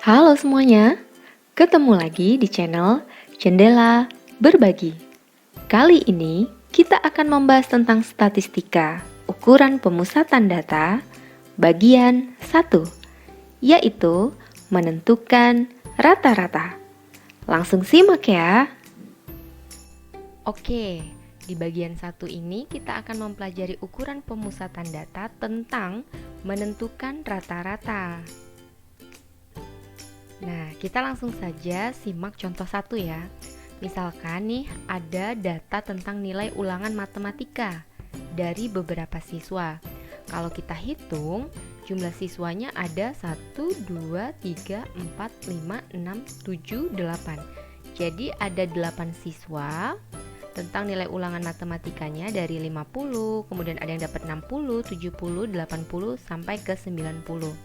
Halo semuanya, ketemu lagi di channel Jendela Berbagi. Kali ini kita akan membahas tentang statistika, ukuran pemusatan data, bagian 1, yaitu menentukan rata-rata. Langsung simak ya. Oke, di bagian 1 ini kita akan mempelajari ukuran pemusatan data tentang menentukan rata-rata. Nah, kita langsung saja simak contoh 1 ya. Misalkan nih ada data tentang nilai ulangan matematika dari beberapa siswa. Kalau kita hitung, jumlah siswanya ada 1, 2, 3, 4, 5, 6, 7, 8. Jadi ada 8 siswa tentang nilai ulangan matematikanya dari 50, kemudian ada yang dapat 60, 70, 80, sampai ke 90.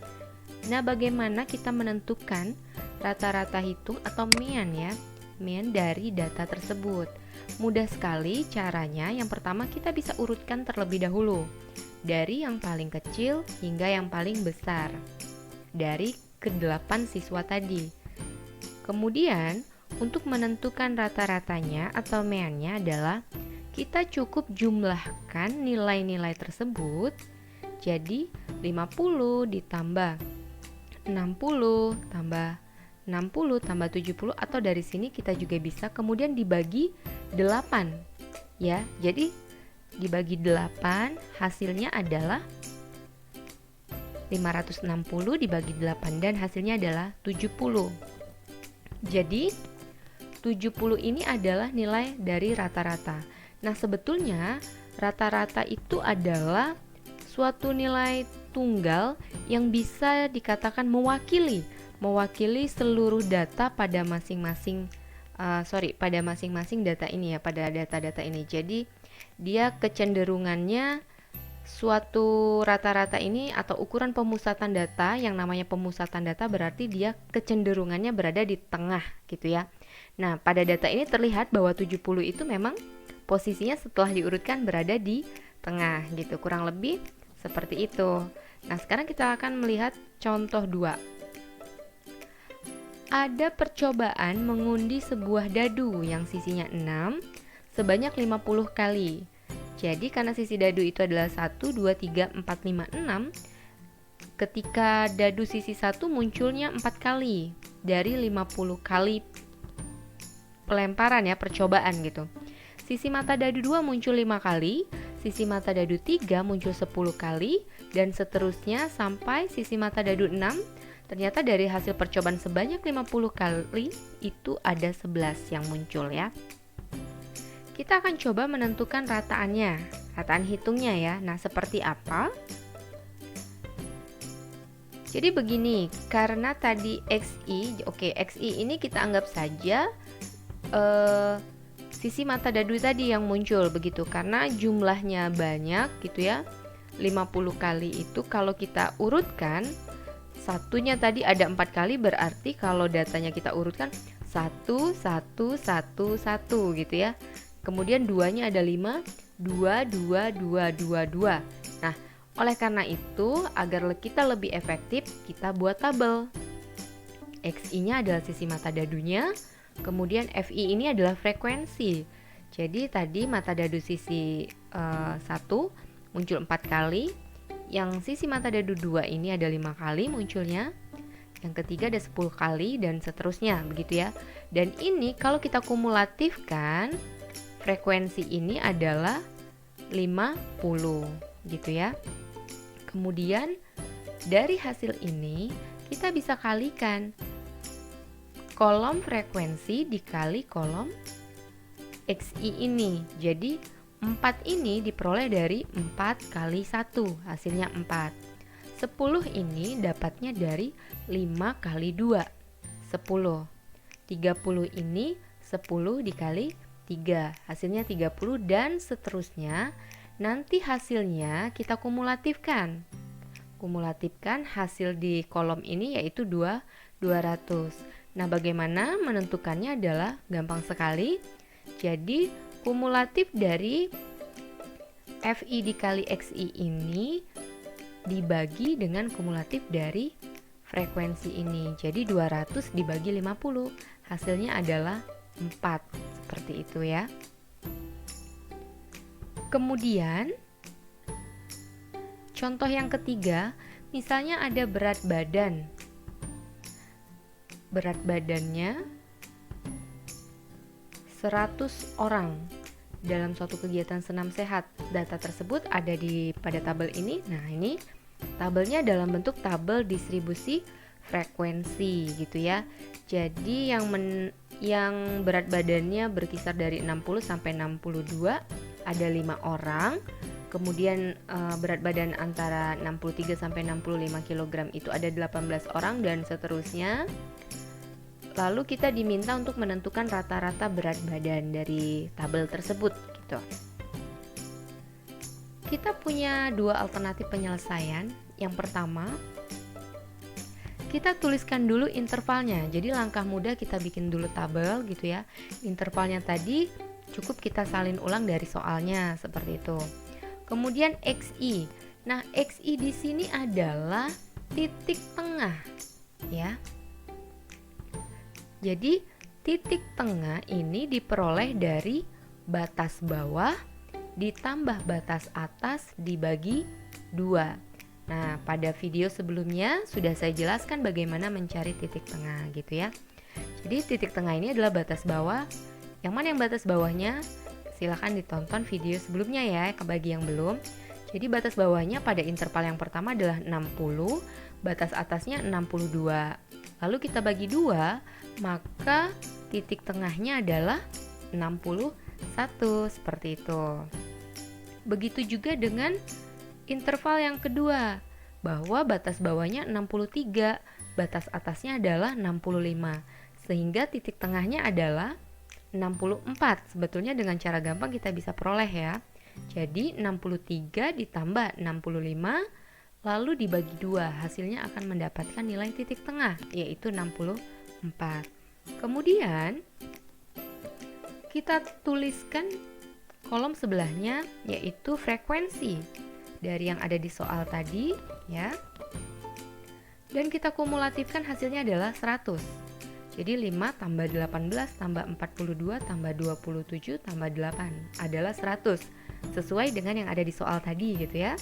Nah, bagaimana kita menentukan rata-rata hitung atau mean ya? Mean dari data tersebut. Mudah sekali caranya. Yang pertama kita bisa urutkan terlebih dahulu dari yang paling kecil hingga yang paling besar dari ke-8 siswa tadi. Kemudian untuk menentukan rata-ratanya atau meannya adalah kita cukup jumlahkan nilai-nilai tersebut. Jadi 50 ditambah 60 tambah 60 tambah 70, atau dari sini kita juga bisa kemudian dibagi 8 ya. Jadi dibagi 8 hasilnya adalah 560 dibagi 8 dan hasilnya adalah 70. Jadi 70 ini adalah nilai dari rata-rata. Nah, sebetulnya rata-rata itu adalah suatu nilai tunggal yang bisa dikatakan mewakili seluruh data pada masing-masing data ini ya, pada data-data ini. Jadi dia kecenderungannya suatu rata-rata ini atau ukuran pemusatan data, yang namanya pemusatan data berarti dia kecenderungannya berada di tengah gitu ya. Nah, pada data ini terlihat bahwa 70 itu memang posisinya setelah diurutkan berada di tengah gitu, kurang lebih seperti itu. Nah, sekarang kita akan melihat contoh 2. Ada percobaan mengundi sebuah dadu yang sisinya 6 sebanyak 50 kali. Jadi karena sisi dadu itu adalah 1, 2, 3, 4, 5, 6, ketika dadu sisi 1 munculnya 4 kali dari 50 kali pelemparan ya, percobaan gitu. Sisi mata dadu 2 muncul 5 kali, sisi mata dadu 3 muncul 10 kali, dan seterusnya sampai sisi mata dadu 6. Ternyata dari hasil percobaan sebanyak 50 kali itu ada 11 yang muncul ya. Kita akan coba menentukan rataannya, rataan hitungnya ya. Nah, seperti apa? Jadi begini, karena tadi XI, XI ini kita anggap saja sisi mata dadu tadi yang muncul begitu, karena jumlahnya banyak gitu ya. 50 kali itu kalau kita urutkan, satunya tadi ada 4 kali, berarti kalau datanya kita urutkan 1, 1, 1, 1 gitu ya. Kemudian 2-nya ada 5, 2, 2, 2, 2, 2. Nah, oleh karena itu agar kita lebih efektif, kita buat tabel. XI-nya adalah sisi mata dadunya, kemudian FI ini adalah frekuensi. Jadi tadi mata dadu sisi 1 muncul 4 kali, yang sisi mata dadu 2 ini ada 5 kali munculnya, yang ketiga ada 10 kali, dan seterusnya begitu ya. Dan ini kalau kita kumulatifkan, frekuensi ini adalah 50 gitu ya. Kemudian dari hasil ini kita bisa kalikan kolom frekuensi dikali kolom XI ini. Jadi 4 ini diperoleh dari 4 kali 1, hasilnya 4. 10 ini dapatnya dari 5 kali 2, 10. 30 ini 10 dikali 3, hasilnya 30, dan seterusnya. Nanti hasilnya kita kumulatifkan. Kumulatifkan hasil di kolom ini yaitu 200. Nah, bagaimana menentukannya adalah gampang sekali. Jadi kumulatif dari FI dikali XI ini dibagi dengan kumulatif dari frekuensi ini. Jadi 200 dibagi 50, hasilnya adalah 4. Seperti itu ya. Kemudian contoh yang ketiga, misalnya ada berat badan. Berat badannya 100 orang dalam suatu kegiatan senam sehat. Data tersebut ada pada tabel ini. Nah, ini tabelnya dalam bentuk tabel distribusi frekuensi gitu ya. Jadi yang berat badannya berkisar dari 60 sampai 62 ada 5 orang. Kemudian berat badan antara 63 sampai 65 kg itu ada 18 orang dan seterusnya. Lalu kita diminta untuk menentukan rata-rata berat badan dari tabel tersebut gitu. Kita punya dua alternatif penyelesaian. Yang pertama, kita tuliskan dulu intervalnya. Jadi langkah mudah kita bikin dulu tabel gitu ya. Intervalnya tadi cukup kita salin ulang dari soalnya seperti itu. Kemudian XI. Nah, XI di sini adalah titik tengah ya. Jadi titik tengah ini diperoleh dari batas bawah ditambah batas atas dibagi 2. Nah, pada video sebelumnya sudah saya jelaskan bagaimana mencari titik tengah gitu ya. Jadi titik tengah ini adalah batas bawah. Yang mana yang batas bawahnya? Silahkan ditonton video sebelumnya ya, bagi yang belum. Jadi batas bawahnya pada interval yang pertama adalah 60, batas atasnya 62. Lalu kita bagi 2, maka titik tengahnya adalah 61, seperti itu. Begitu juga dengan interval yang kedua, bahwa batas bawahnya 63, batas atasnya adalah 65, sehingga titik tengahnya adalah 64. Sebetulnya dengan cara gampang kita bisa peroleh ya. Jadi 63 ditambah 65 lalu dibagi 2, hasilnya akan mendapatkan nilai titik tengah, yaitu 64. Kemudian kita tuliskan kolom sebelahnya, yaitu frekuensi dari yang ada di soal tadi ya. Dan kita kumulatifkan, hasilnya adalah 100. Jadi 5 tambah 18 tambah 42 tambah 27 tambah 8 adalah 100, sesuai dengan yang ada di soal tadi gitu ya.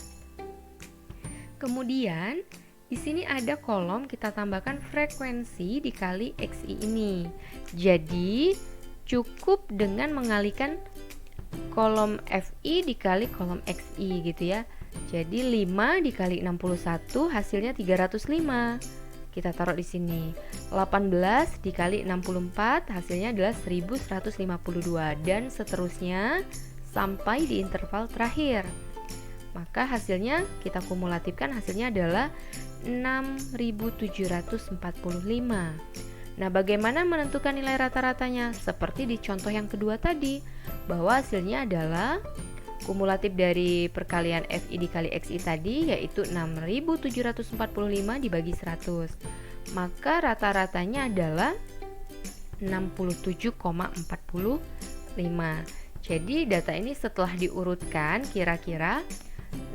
Kemudian di sini ada kolom, kita tambahkan frekuensi dikali XI ini. Jadi cukup dengan mengalikan kolom FI dikali kolom XI gitu ya. Jadi 5 dikali 61 hasilnya 305. Kita taruh di sini. 18 dikali 64 hasilnya adalah 1152 dan seterusnya sampai di interval terakhir. Maka hasilnya kita kumulatifkan, hasilnya adalah 6745. Nah, bagaimana menentukan nilai rata-ratanya? Seperti di contoh yang kedua tadi, bahwa hasilnya adalah kumulatif dari perkalian FI dikali XI tadi, yaitu 6745 dibagi 100. Maka rata-ratanya adalah 67,45. Jadi data ini setelah diurutkan, kira-kira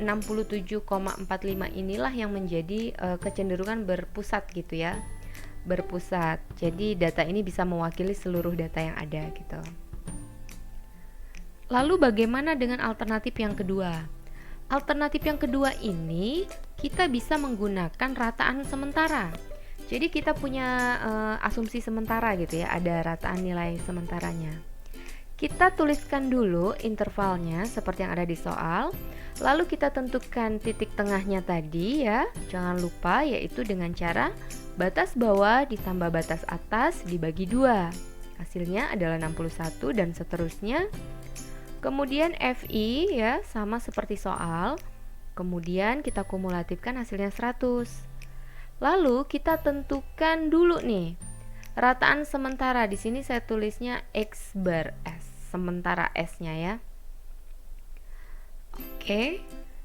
67,45 inilah yang menjadi kecenderungan berpusat gitu ya. Berpusat. Jadi data ini bisa mewakili seluruh data yang ada gitu. Lalu bagaimana dengan alternatif yang kedua? Alternatif yang kedua ini kita bisa menggunakan rataan sementara. Jadi kita punya asumsi sementara gitu ya, ada rataan nilai sementaranya. Kita tuliskan dulu intervalnya seperti yang ada di soal. Lalu kita tentukan titik tengahnya tadi ya, jangan lupa, yaitu dengan cara batas bawah ditambah batas atas dibagi 2. Hasilnya adalah 61 dan seterusnya. Kemudian FI ya, sama seperti soal. Kemudian kita kumulatifkan, hasilnya 100. Lalu kita tentukan dulu nih rataan sementara. Di sini saya tulisnya X bar S, sementara S-nya ya. Oke.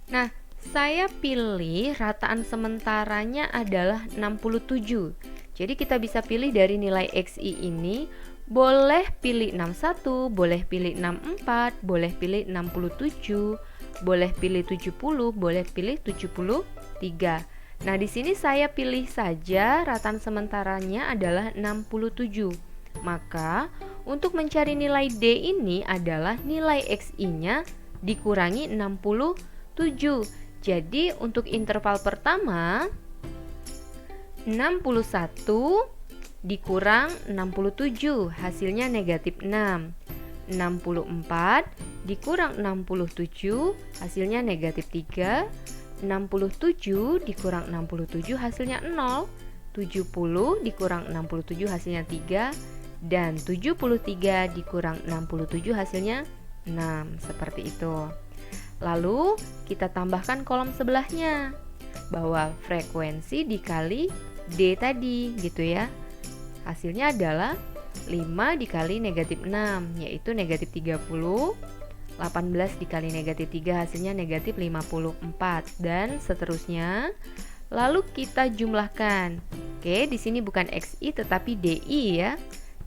Nah, saya pilih rataan sementaranya adalah 67. Jadi kita bisa pilih dari nilai XI ini, boleh pilih 61, boleh pilih 64, boleh pilih 67, boleh pilih 70, boleh pilih 73. Nah, di sini saya pilih saja ratan sementaranya adalah 67. Maka, untuk mencari nilai D ini adalah nilai XI-nya dikurangi 67. Jadi, untuk interval pertama 61 dikurang 67, hasilnya negatif 6. 64 dikurang 67, hasilnya negatif 3. 67 dikurang 67 hasilnya 0. 70 dikurang 67 hasilnya 3. Dan 73 dikurang 67 hasilnya 6. Seperti itu. Lalu kita tambahkan kolom sebelahnya, bahwa frekuensi dikali D tadi gitu ya. Hasilnya adalah 5 dikali negatif 6, yaitu negatif 30. 18 dikali negatif 3 hasilnya negatif 54, dan seterusnya. Lalu kita jumlahkan. Oke, di sini bukan XI tetapi DI ya.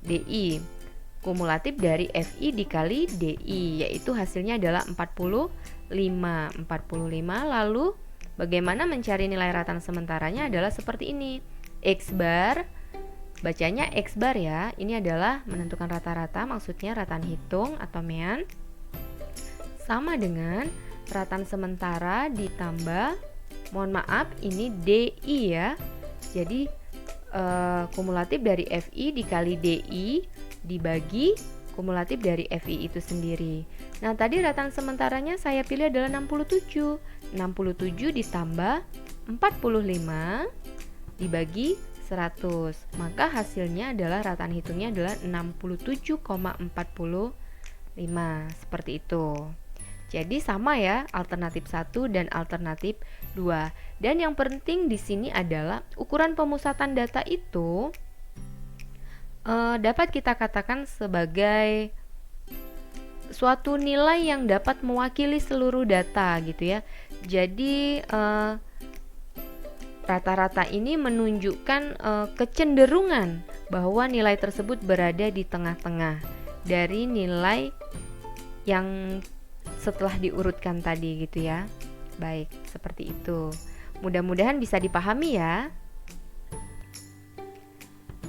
DI kumulatif dari FI dikali DI, yaitu hasilnya adalah 45. Lalu bagaimana mencari nilai ratan sementaranya adalah seperti ini. X bar, bacanya X bar ya. Ini adalah menentukan rata-rata, maksudnya ratan hitung atau mean, sama dengan ratan sementara ditambah, mohon maaf ini DI ya. Jadi kumulatif dari FI dikali DI dibagi kumulatif dari FI itu sendiri. Nah, tadi ratan sementaranya saya pilih adalah 67. 67 ditambah 45 dibagi 100. Maka hasilnya adalah ratan hitungnya adalah 67,45. Seperti itu. Jadi sama ya, alternatif 1 dan alternatif 2. Dan yang penting di sini adalah ukuran pemusatan data itu dapat kita katakan sebagai suatu nilai yang dapat mewakili seluruh data gitu ya. Jadi rata-rata ini menunjukkan kecenderungan bahwa nilai tersebut berada di tengah-tengah dari nilai yang setelah diurutkan tadi gitu ya. Baik, seperti itu. Mudah-mudahan bisa dipahami ya.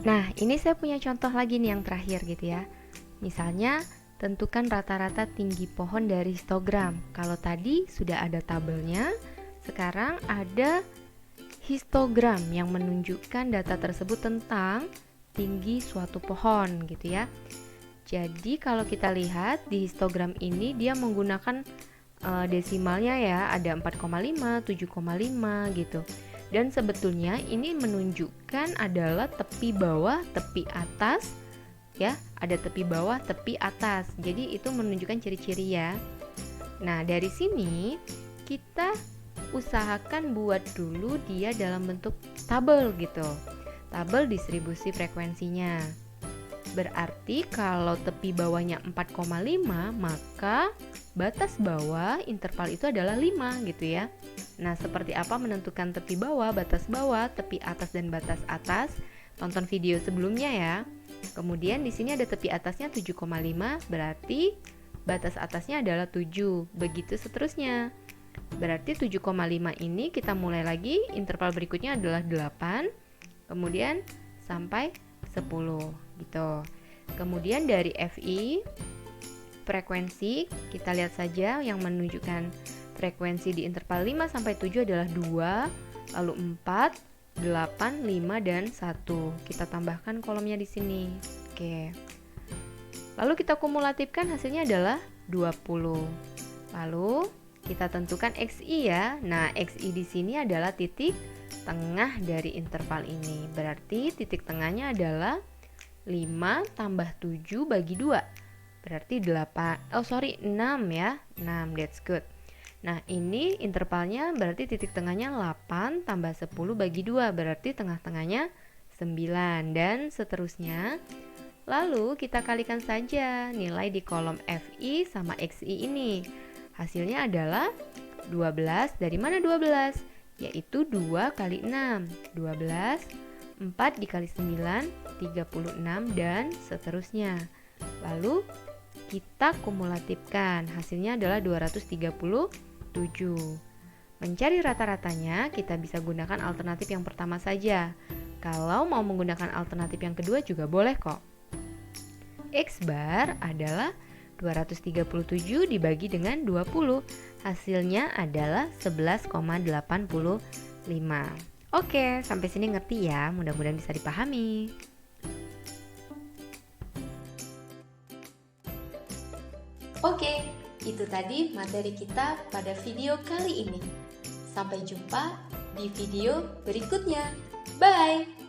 Nah, ini saya punya contoh lagi nih yang terakhir gitu ya. Misalnya, tentukan rata-rata tinggi pohon dari histogram. Kalau tadi sudah ada tabelnya, sekarang ada histogram yang menunjukkan data tersebut tentang tinggi suatu pohon gitu ya. Jadi kalau kita lihat di histogram ini dia menggunakan desimalnya ya, ada 4,5, 7,5 gitu. Dan sebetulnya ini menunjukkan adalah tepi bawah, tepi atas ya, ada tepi bawah, tepi atas. Jadi itu menunjukkan ciri-ciri ya. Nah, dari sini kita usahakan buat dulu dia dalam bentuk tabel gitu. Tabel distribusi frekuensinya. Berarti kalau tepi bawahnya 4,5, maka batas bawah interval itu adalah 5 gitu ya. Nah, seperti apa menentukan tepi bawah, batas bawah, tepi atas dan batas atas? Tonton video sebelumnya ya. Kemudian di sini ada tepi atasnya 7,5, berarti batas atasnya adalah 7. Begitu seterusnya. Berarti 7,5 ini kita mulai lagi, interval berikutnya adalah 8, kemudian sampai 10 gitu. Kemudian dari FI frekuensi kita lihat saja yang menunjukkan frekuensi di interval 5 sampai 7 adalah 2, lalu 4, 8, 5 dan 1. Kita tambahkan kolomnya di sini. Oke. Lalu kita kumulatifkan hasilnya adalah 20. Lalu kita tentukan XI ya. Nah, XI di sini adalah titik tengah dari interval ini. Berarti titik tengahnya adalah 5 tambah 7 bagi 2. Berarti 6 ya. 6, that's good. Nah, ini intervalnya berarti titik tengahnya 8 tambah 10 bagi 2. Berarti tengah-tengahnya 9 dan seterusnya. Lalu kita kalikan saja nilai di kolom FI sama XI ini. Hasilnya adalah 12. Dari mana 12? Yaitu 2 kali 6. 12, 4 dikali 9, 36 dan seterusnya. Lalu kita kumulatifkan. Hasilnya adalah 237. mencari rata-ratanya, kita bisa gunakan alternatif yang pertama saja. Kalau mau menggunakan alternatif yang kedua juga boleh kok. X bar adalah 237 dibagi dengan 20. Hasilnya adalah 11,85. Oke, sampai sini ngerti ya, mudah-mudahan bisa dipahami. Oke, itu tadi materi kita pada video kali ini. Sampai jumpa di video berikutnya. Bye!